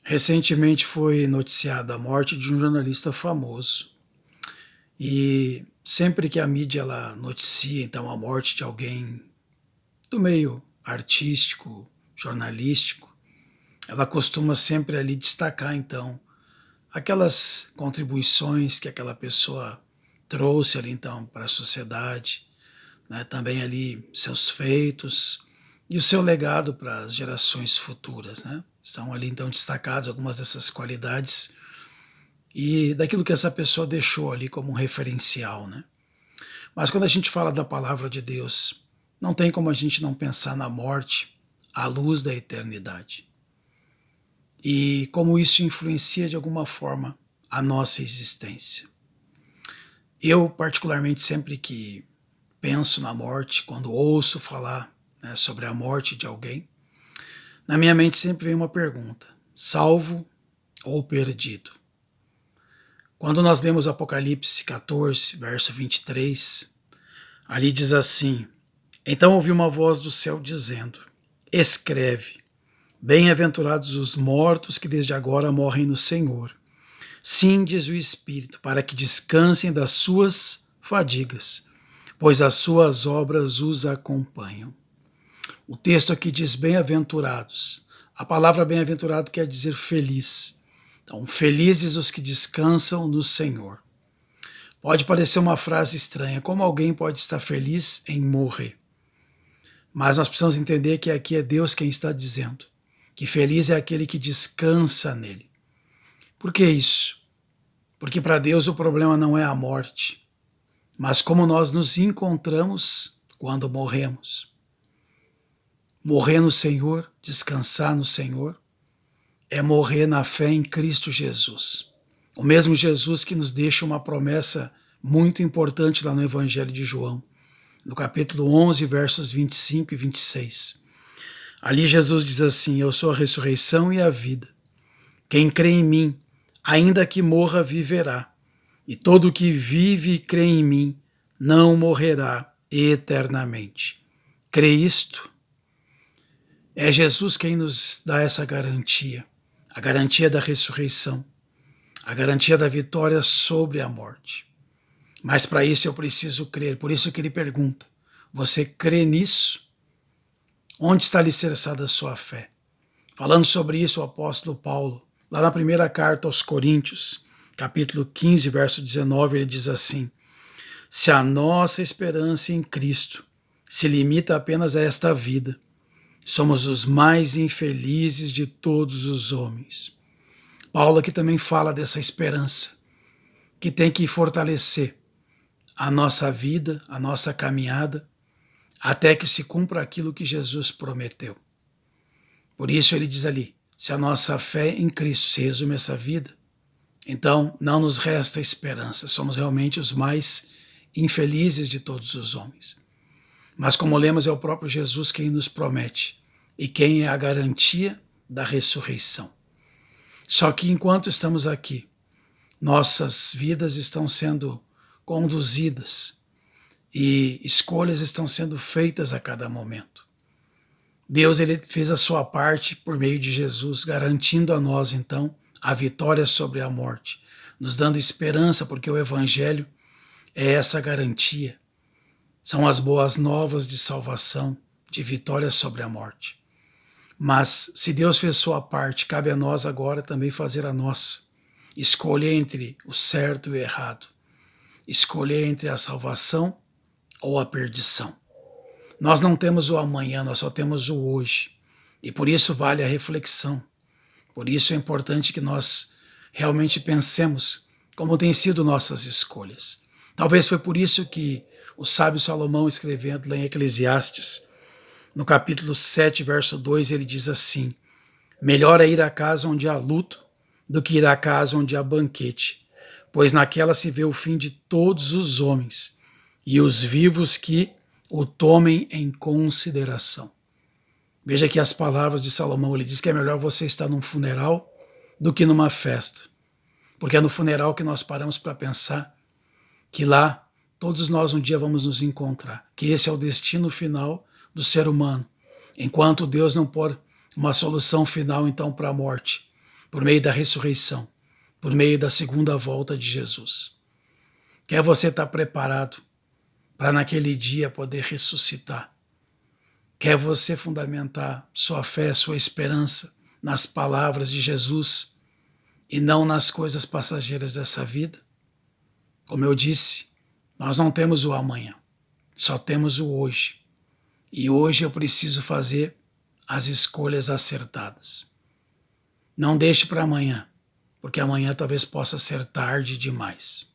Recentemente foi noticiada a morte de um jornalista famoso e sempre que a mídia ela noticia então a morte de alguém do meio artístico, jornalístico, ela costuma sempre ali destacar então aquelas contribuições que aquela pessoa trouxe ali então para a sociedade, né? Também ali seus feitos e o seu legado para as gerações futuras, né? São ali então destacadas algumas dessas qualidades e daquilo que essa pessoa deixou ali como um referencial, né? Mas quando a gente fala da palavra de Deus, não tem como a gente não pensar na morte à luz da eternidade. E como isso influencia de alguma forma a nossa existência. Eu, particularmente, sempre que penso na morte, quando ouço falar, né, sobre a morte de alguém, na minha mente sempre vem uma pergunta: salvo ou perdido? Quando nós lemos Apocalipse 14, verso 23, ali diz assim: então ouvi uma voz do céu dizendo: escreve, bem-aventurados os mortos que desde agora morrem no Senhor. Sim, diz o Espírito, para que descansem das suas fadigas, pois as suas obras os acompanham. O texto aqui diz bem-aventurados. A palavra bem-aventurado quer dizer feliz. Então, felizes os que descansam no Senhor. Pode parecer uma frase estranha, como alguém pode estar feliz em morrer? Mas nós precisamos entender que aqui é Deus quem está dizendo, que feliz é aquele que descansa nele. Por que isso? Porque para Deus o problema não é a morte, mas como nós nos encontramos quando morremos. Morrer no Senhor, descansar no Senhor, é morrer na fé em Cristo Jesus. O mesmo Jesus que nos deixa uma promessa muito importante lá no Evangelho de João, no capítulo 11, versos 25 e 26. Ali Jesus diz assim: eu sou a ressurreição e a vida. Quem crê em mim, ainda que morra, viverá. E todo o que vive e crê em mim, não morrerá eternamente. Crê isto? É Jesus quem nos dá essa garantia, a garantia da ressurreição, a garantia da vitória sobre a morte. Mas para isso eu preciso crer, por isso que ele pergunta: você crê nisso? Onde está alicerçada a sua fé? Falando sobre isso, o apóstolo Paulo, lá na primeira carta aos Coríntios, capítulo 15, verso 19, ele diz assim: se a nossa esperança em Cristo se limita apenas a esta vida, somos os mais infelizes de todos os homens. Paulo aqui também fala dessa esperança, que tem que fortalecer a nossa vida, a nossa caminhada, até que se cumpra aquilo que Jesus prometeu. Por isso ele diz ali: se a nossa fé em Cristo se resume a essa vida, então não nos resta esperança, somos realmente os mais infelizes de todos os homens. Mas como lemos, é o próprio Jesus quem nos promete e quem é a garantia da ressurreição. Só que enquanto estamos aqui, nossas vidas estão sendo conduzidas e escolhas estão sendo feitas a cada momento. Deus ele fez a sua parte por meio de Jesus, garantindo a nós então a vitória sobre a morte, nos dando esperança, porque o Evangelho é essa garantia. São as boas novas de salvação, de vitória sobre a morte. Mas se Deus fez sua parte, cabe a nós agora também fazer a nossa. Escolher entre o certo e o errado. Escolher entre a salvação ou a perdição. Nós não temos o amanhã, nós só temos o hoje. E por isso vale a reflexão. Por isso é importante que nós realmente pensemos como têm sido nossas escolhas. Talvez foi por isso que o sábio Salomão, escrevendo lá em Eclesiastes, no capítulo 7, verso 2, ele diz assim: melhor é ir à casa onde há luto do que ir à casa onde há banquete, pois naquela se vê o fim de todos os homens e os vivos que o tomem em consideração. Veja aqui as palavras de Salomão, ele diz que é melhor você estar num funeral do que numa festa, porque é no funeral que nós paramos para pensar que lá todos nós um dia vamos nos encontrar, que esse é o destino final do ser humano, enquanto Deus não pôr uma solução final então para a morte. por meio da ressurreição, por meio da segunda volta de Jesus. Quer você estar preparado para naquele dia poder ressuscitar? Quer você fundamentar sua fé, sua esperança nas palavras de Jesus e não nas coisas passageiras dessa vida? Como eu disse, nós não temos o amanhã, só temos o hoje. E hoje eu preciso fazer as escolhas acertadas. Não deixe para amanhã, porque amanhã talvez possa ser tarde demais.